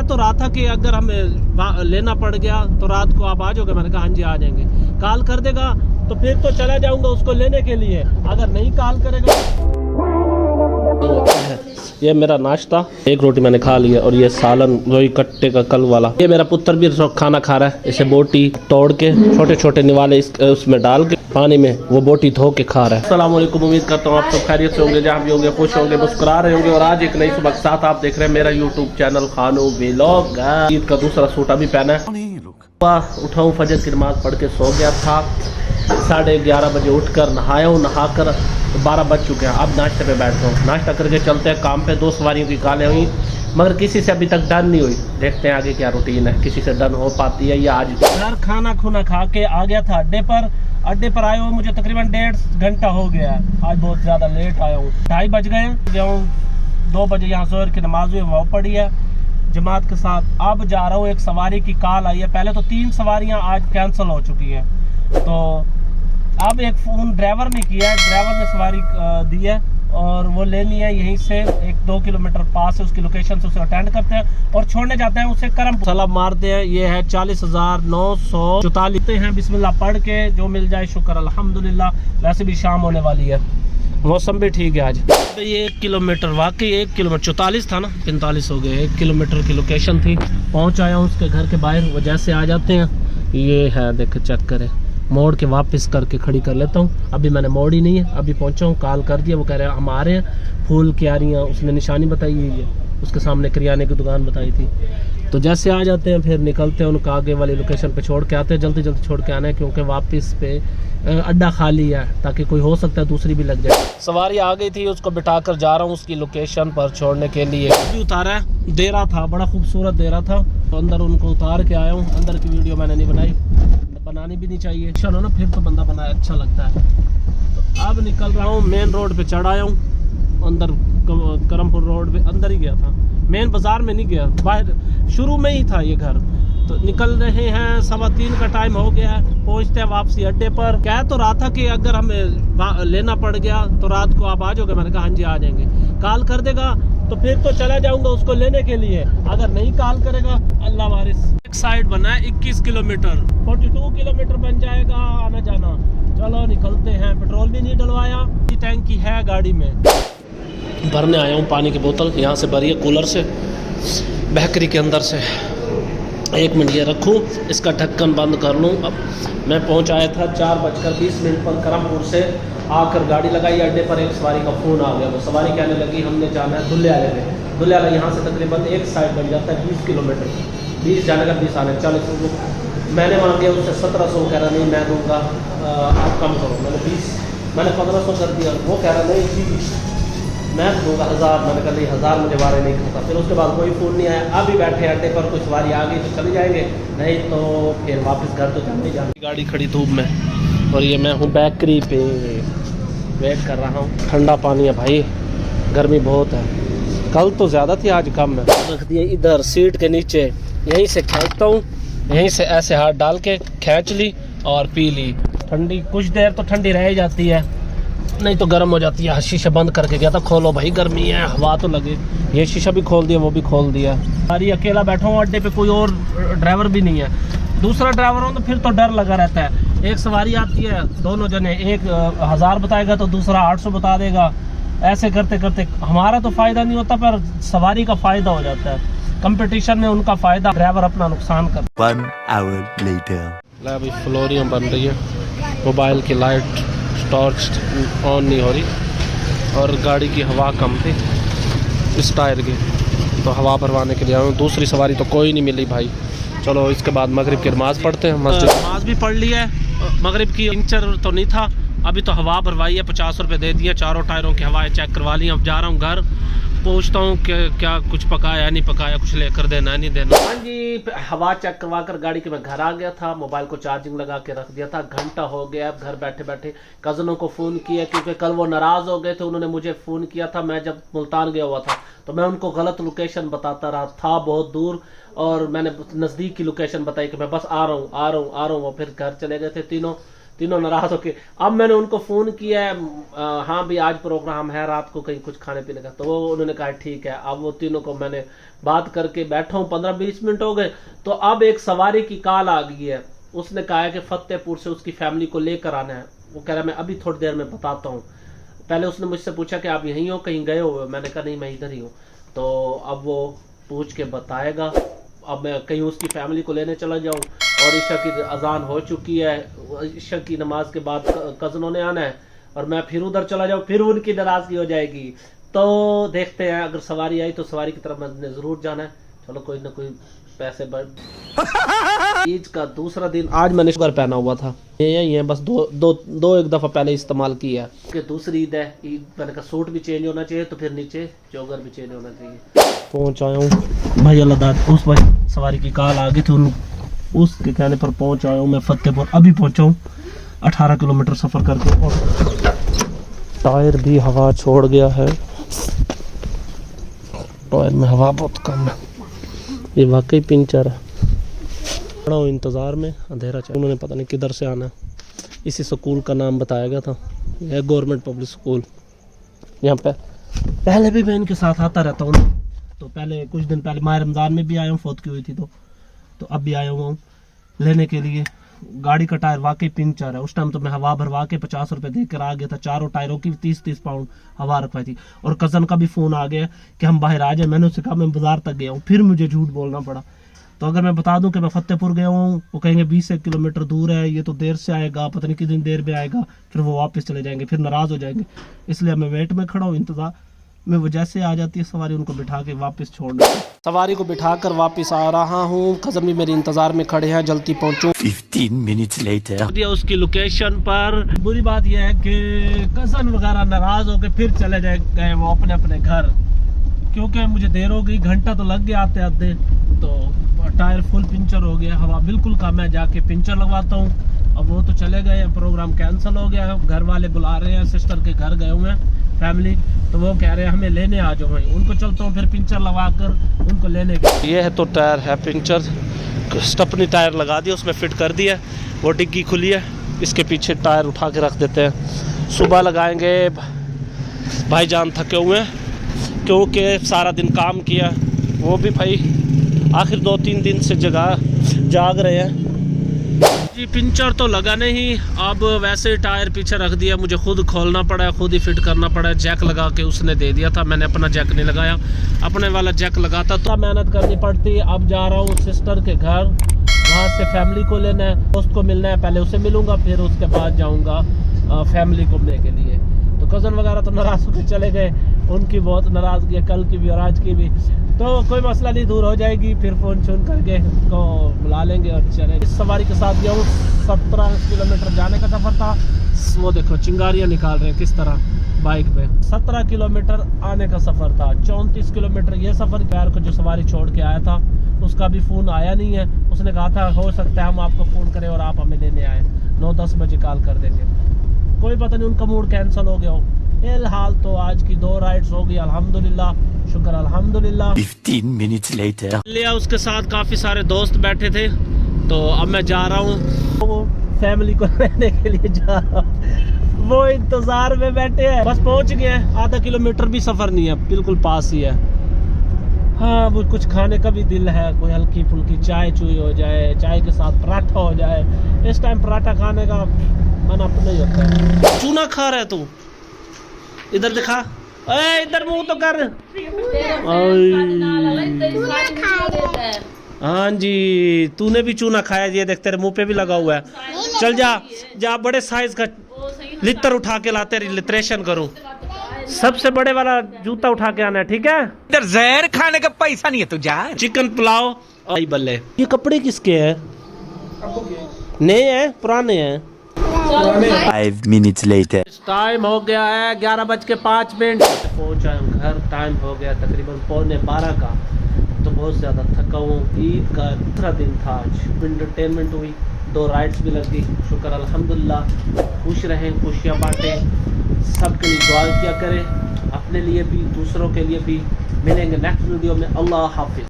तो रहा था कि अगर हमें लेना पड़ गया तो रात को आप आ जाओगे। मैंने कहा हाँ जी आ जाएंगे। कॉल कर देगा तो फिर तो चला जाऊंगा उसको लेने के लिए, अगर नहीं कॉल करेगा। ये मेरा नाश्ता, एक रोटी मैंने खा ली है और ये सालन वही कट्टे का कल वाला। ये मेरा पुत्र भी खाना खा रहा है। इसे बोटी तोड़ के छोटे छोटे निवाले उसमें डाल के पानी में वो बोटी धो के खा रहा है। अस्सलाम वालेकुम, उम्मीद करता हूँ आप सब खैरियत से होंगे, जहाँ भी होंगे खुश होंगे, मुस्कुरा रहे होंगे। और आज एक नई सुबह के साथ आप देख रहे हैं मेरा यूट्यूब चैनल खानो व्लॉग। ईद का दूसरा सूट अभी पहना है। उठाऊँ, फजर की नमाज पढ़ के सो गया था। 11:30 बजे उठकर नहाया हूँ, नहाकर 12 बज चुके हैं। अब नाश्ते पे बैठता हूँ, नाश्ता करके चलते हैं काम पे। 2 सवारियों की कॉलें हुई मगर किसी से अभी तक डन नहीं हुई। देखते हैं आगे क्या रूटीन है, किसी से डन हो पाती है या आज। यार खाना खुना खा के आ गया था अड्डे पर। अड्डे पर आए हुए मुझे तकरीबन 1.5 घंटा हो गया है। आज बहुत ज़्यादा लेट आया हूँ, 2:30 बज गए हूँ। 2 बजे यहाँ ज़ोहर की नमाज हुई, वो पढ़ी है जमात के साथ। अब जा रहा हूँ, एक सवारी की कॉल आई है। पहले तो 3 सवारियाँ आज कैंसिल हो चुकी हैं, तो अब एक फ़ोन ड्राइवर ने किया है। ड्राइवर ने सवारी दी है और वो लेनी है यहीं से 1-2 किलोमीटर पास है, उसकी लोकेशन से उसे अटेंड करते हैं और छोड़ने जाते हैं उसे करम सलाम मारते हैं। ये है 40,944 हैं। बिस्मिल्लाह पढ़ के जो मिल जाए शुक्र अल्हम्दुलिल्लाह। वैसे भी शाम होने वाली है, मौसम भी ठीक है आज। ये 1 किलोमीटर, वाकई 1 किलोमीटर 44 था ना, 45 हो गए। 1 किलोमीटर की लोकेशन थी, पहुँच आया हूँ उसके घर के बाहर। वो जैसे आ जाते हैं, ये है देखे, चेक करें, मोड़ के वापस करके खड़ी कर लेता हूँ। अभी मैंने मोड़ी नहीं है, अभी पहुँचा हूँ, कॉल कर दिया। वो कह रहे हैं हम आ रहे हैं। फूल क्यारियाँ उसने निशानी बताई हुई है, उसके सामने करियाने की दुकान बताई थी। तो जैसे आ जाते हैं फिर निकलते हैं, उनको आगे वाली लोकेशन पे छोड़ के आते हैं। जल्दी जल्दी छोड़ के आना है क्योंकि वापस पे अड्डा खाली है, ताकि कोई हो सकता है दूसरी भी लग जाए। सवारी आ गई थी, उसको बिठा कर जा रहा हूँ उसकी लोकेशन पर छोड़ने के लिए। अभी उतारा है, देरा था, बड़ा खूबसूरत देरा था, तो अंदर उनको उतार के आया हूँ। अंदर की वीडियो मैंने नहीं बनाई, बनानी भी नहीं चाहिए। चलो ना, फिर तो बंदा बनाए अच्छा लगता है। तो अब निकल रहा हूँ, मेन रोड पे चढ़ आया हूँ। अंदर करमपुर रोड पे अंदर ही गया था, मेन बाज़ार में नहीं गया, बाहर शुरू में ही था ये घर। तो निकल रहे हैं, 3:15 का टाइम हो गया है। पहुँचते हैं वापसी अड्डे पर। कह तो रहा था कि अगर हमें लेना पड़ गया तो रात को आप आ जाओगे। मैंने कहा हाँ जी आ जाएंगे। कॉल कर देगा तो फिर तो चला जाऊंगा उसको लेने के लिए, अगर नहीं कॉल करेगा अल्लाह वारिस। एक साइड बना है 21 किलोमीटर, 42 किलोमीटर बन जाएगा आना जाना। चलो निकलते हैं। पेट्रोल भी नहीं डलवाया, टैंकी है गाड़ी में। भरने आया हूँ पानी की बोतल, यहाँ से भरी है कूलर से, बेकरी के अंदर से। 1 मिनट ये रखूँ, इसका ढक्कन बंद कर लूँ। अब मैं पहुँच आया था 4:20 पर करमपुर से। आकर गाड़ी लगाई अड्डे पर, एक सवारी का फ़ोन आ गया। वो सवारी कहने लगी हमने जाना है दुल्हियाले में। दुल्हियाला यहाँ से तकरीबन एक साइड बन जाता है 20 किलोमीटर, 20 जाने का 20 आने 40। मैंने मांगे उससे 1700, कह रहा नहीं मैं दूँगा, आप कम करो। मैंने 1500 कर दिया। वो कह रहा नहीं जी मैं दूँगा 1000। मैंने कहा नहीं 1000 मुझे वारे नहीं करता। फिर उसके बाद कोई फ़ोन नहीं आया। अभी बैठे अड्डे पर, कुछ सवारी आ गई तो चले जाएंगे, नहीं तो फिर वापस घर तो जाने जाने। गाड़ी खड़ी धूप में और ये मैं हूँ बेकरी पे, वेट कर रहा हूँ। ठंडा पानी है भाई, गर्मी बहुत है। कल तो ज़्यादा थी, आज कम है। रख दिए इधर सीट के नीचे, यहीं से खींचता हूँ, यहीं से ऐसे हाथ डाल के खींच ली और पी ली। ठंडी कुछ देर तो ठंडी रह जाती है, नहीं तो गर्म हो जाती है। शीशा बंद करके गया था, खोलो भाई गर्मी है, हवा तो लगे। ये शीशा भी खोल दिया, वो भी खोल दिया। अरे अकेला बैठा हूँ अड्डे पे, कोई और ड्राइवर भी नहीं है। दूसरा ड्राइवर हो तो फिर तो डर लगा रहता है। एक सवारी आती है, दोनों जने, एक 1000 बताएगा तो दूसरा 800 बता देगा। ऐसे करते करते हमारा तो फ़ायदा नहीं होता, पर सवारी का फ़ायदा हो जाता है। कंपटीशन में उनका फ़ायदा, ड्राइवर अपना नुकसान करता है। 1 hour later। अभी फ्लोरियम बन रही है, मोबाइल की लाइट टॉर्च ऑन नहीं हो रही और गाड़ी की हवा कम थी इस टायर की, तो हवा भरवाने के लिए आया हूँ। दूसरी सवारी तो कोई नहीं मिली भाई। चलो इसके बाद मगरिब की नमाज़ पढ़ते हैं। मस्जिद नमाज भी पढ़ ली है, मगरिब की इंचर तो नहीं था। अभी तो हवा भरवाई है, 50 रुपये दे दिए, चारों टायरों की हवाएं चेक करवा ली। अब जा रहा हूँ घर, पूछता हूँ कि क्या कुछ पकाया नहीं पकाया, कुछ लेकर देना नहीं देना। हाँ जी, हवा चेक करवा कर गाड़ी के मैं घर आ गया था। मोबाइल को चार्जिंग लगा के रख दिया था, घंटा हो गया। अब घर बैठे बैठे कज़नों को फ़ोन किया, क्योंकि कल वो नाराज़ हो गए थे। उन्होंने मुझे फ़ोन किया था, मैं जब मुल्तान गया हुआ था, तो मैं उनको गलत लोकेशन बताता रहा था, बहुत दूर, और मैंने नज़दीक की लोकेशन बताई कि मैं बस आ रहा हूँ। वो फिर घर चले गए थे तीनों। तीनों नाराज होके। अब मैंने उनको फ़ोन किया है, हाँ भी आज प्रोग्राम है रात को कहीं कुछ खाने पीने का, तो वो उन्होंने कहा ठीक है। अब वो तीनों को मैंने बात करके बैठा हूँ, 15-20 मिनट हो गए। तो अब एक सवारी की कॉल आ गई है, उसने कहा है कि फतेहपुर से उसकी फैमिली को लेकर आना है। वो कह रहा है मैं अभी थोड़ी देर में बताता हूँ। पहले उसने मुझसे पूछा कि आप यहीं हो, कहीं गए हो? मैंने कहा नहीं मैं इधर ही हूँ। तो अब वो पूछ के बताएगा। अब मैं कहीं उसकी फैमिली को लेने चला जाऊँ, और ईशा की अजान हो चुकी है, ईशा की नमाज के बाद कज़नों ने आना है, और मैं फिर उधर चला जाऊँ, फिर उनकी नाराज़गी हो जाएगी। तो देखते हैं, अगर सवारी आई तो सवारी की तरफ मैंने ज़रूर जाना है। चलो कोई ना कोई पैसे बढ़। ईद का दूसरा दिन, आज मैंने शुगर पहना हुआ था, ये बस दो एक दफ़ा पहले इस्तेमाल किया है कि दूसरी ईद है। ईद मैंने कहा सूट भी चेंज होना चाहिए, तो फिर नीचे जोगर भी चेंज होना चाहिए। पहुँच आया हूँ भाई, अल्लाह उस भाई सवारी की कॉल आ गई थी, उसके कहने पर पहुँच आया हूँ मैं फतेहपुर। अभी पहुँचा हूँ 18 किलोमीटर सफ़र करके, और टायर भी हवा छोड़ गया है। टायर में हवा बहुत कम है, ये वाकई पंचर है। खड़ा हूँ इंतज़ार में, अंधेरा चाहिए। उन्होंने पता नहीं किधर से आना है। इसी स्कूल का नाम बताया गया था, यह गवर्नमेंट पब्लिक स्कूल। यहाँ पे पहले भी मैं इनके साथ आता रहता हूँ, तो पहले कुछ दिन पहले माह रमज़ान में भी आया हूँ, फौत की हुई थी, तो अब भी आया हुआ हूँ लेने के लिए। गाड़ी का टायर वाकई पंचर है। उस टाइम तो मैं हवा भरवा के 50 रुपये देकर आ गया था, चारों टायरों की 30-30 पाउंड हवा रखवाई थी। और कज़न का भी फ़ोन आ गया कि हम बाहर आ जाए। मैंने उससे कहा मैं बाज़ार तक गया हूँ, फिर मुझे झूठ बोलना पड़ा। तो अगर मैं बता दूं कि मैं फतेहपुर गया हूँ, वो कहेंगे 20 किलोमीटर दूर है, ये तो देर से आएगा, पता नहीं कितनी देर में आएगा, फिर वो वापस चले जाएंगे, फिर नाराज़ हो जाएंगे। इसलिए मैं वेट में खड़ा हूँ, इंतज़ार में। वो जैसे आ जाती है सवारी, उनको बिठा के वापस छोड़ना। सवारी को बिठा कर वापस आ रहा हूँ। कज़न भी मेरे इंतज़ार में खड़े हैं, जल्दी पहुँचूँ। 15 minutes later दिया उसकी लोकेशन पर। बुरी बात यह है कि कज़न वगैरह नाराज़ होकर फिर चले गए वो अपने अपने घर, क्योंकि मुझे देर हो गई, घंटा तो लग गया आते आते। तो टायर फुल पंचर हो गया, हवा बिल्कुल कम है, जाके पंचर लगवाता हूँ। अब वो तो चले गए, प्रोग्राम कैंसिल हो गया। घर वाले बुला रहे हैं, सिस्टर के घर गए हुए हैं फैमिली, तो वो कह रहे हैं हमें लेने आ जाओ भाई। उनको चलता हूँ फिर पंचर लगवा कर उनको लेने के। ये है तो टायर है पंचर, स्टपनी टायर लगा दिया, उसमें फिट कर दिया। वो डिग्गी खुली है, इसके पीछे टायर उठा के रख देते हैं। सुबह लगाएंगे। भाईजान थके हुए हैं क्योंकि सारा दिन काम किया, वो भी भाई आखिर 2-3 दिन से जाग रहे हैं जी। पंचर तो लगा नहीं, अब वैसे टायर पीछे रख दिया, मुझे खुद खोलना पड़ा, खुद ही फिट करना पड़ा। जैक लगा के उसने दे दिया था, मैंने अपना जैक नहीं लगाया, अपने वाला जैक लगाता तो मेहनत करनी पड़ती। अब जा रहा हूँ सिस्टर के घर, वहाँ से फैमिली को लेना है, दोस्त को मिलना है, पहले उसे मिलूंगा, फिर उसके बाद जाऊँगा फैमिली घूमने के लिए। तो कज़न वगैरह तो नाराज़ होकर चले गए, उनकी बहुत नाराज़गी है, कल की भी और आज की भी। तो कोई मसला नहीं, दूर हो जाएगी, फिर फ़ोन करके उनको बुला लेंगे और चले। इस सवारी के साथ गया हूँ, 17 किलोमीटर जाने का सफ़र था। वो देखो चिंगारियाँ निकाल रहे हैं किस तरह बाइक पे। 17 किलोमीटर आने का सफ़र था, 34 किलोमीटर ये सफ़र। पैर को जो सवारी छोड़ के आया था उसका भी फ़ोन आया नहीं है। उसने कहा था हो सकता है हम आपको फ़ोन करें और आप हमें लेने आए, 9-10 बजे कॉल कर देंगे। कोई पता नहीं, उनका मूड कैंसिल हो गया हो। फिलहाल तो आज की 2 राइड्स हो गई, अल्हम्दुलिल्लाह, शुक्र अल्हम्दुलिल्लाह। 15 minutes later लिया उसके साथ काफ़ी सारे दोस्त बैठे थे, तो अब मैं जा रहा हूँ वो फैमिली को लेने के लिए जा रहा हूँ। वो इंतज़ार में बैठे हैं, बस पहुँच गए हैं। आधा किलोमीटर भी सफ़र नहीं है, बिल्कुल पास ही है। हाँ, वो कुछ खाने का भी दिल है, कोई हल्की फुल्की चाय चुई हो जाए, चाय के साथ पराठा हो जाए। इस टाइम पराठा खाने का मन अपना ही होता है। चूना खा रहा है तू, इधर दिखा, इधर मुंह तो कर। हाँ जी, तूने भी चूना खाया, ये देख तेरे मुंह पे भी लगा हुआ है। चल जा बड़े साइज का लित्र उठा के ला, तेरी लिट्रेशन करूं। सबसे बड़े वाला जूता उठा के आना है, ठीक है? इधर जहर खाने का पैसा नहीं है तो जा। चिकन पुलाव। आई बल्ले, ये कपड़े किसके हैं? नए हैं पुराने हैं? 5 minutes later टाइम हो गया है 11:05। पहुंचा हूँ घर, टाइम हो गया तकरीबन 11:15 का। तो बहुत ज़्यादा थका हूँ। ईद का दूसरा दिन था आज, एंटरटेनमेंट हुई, 2 राइड्स भी लग गई, शुक्र अल्हम्दुलिल्लाह। खुश रहें, खुशियाँ बांटें, सबके लिए दुआ किया करें, अपने लिए भी दूसरों के लिए भी। मिलेंगे नेक्स्ट वीडियो में। अल्लाह हाफिज़।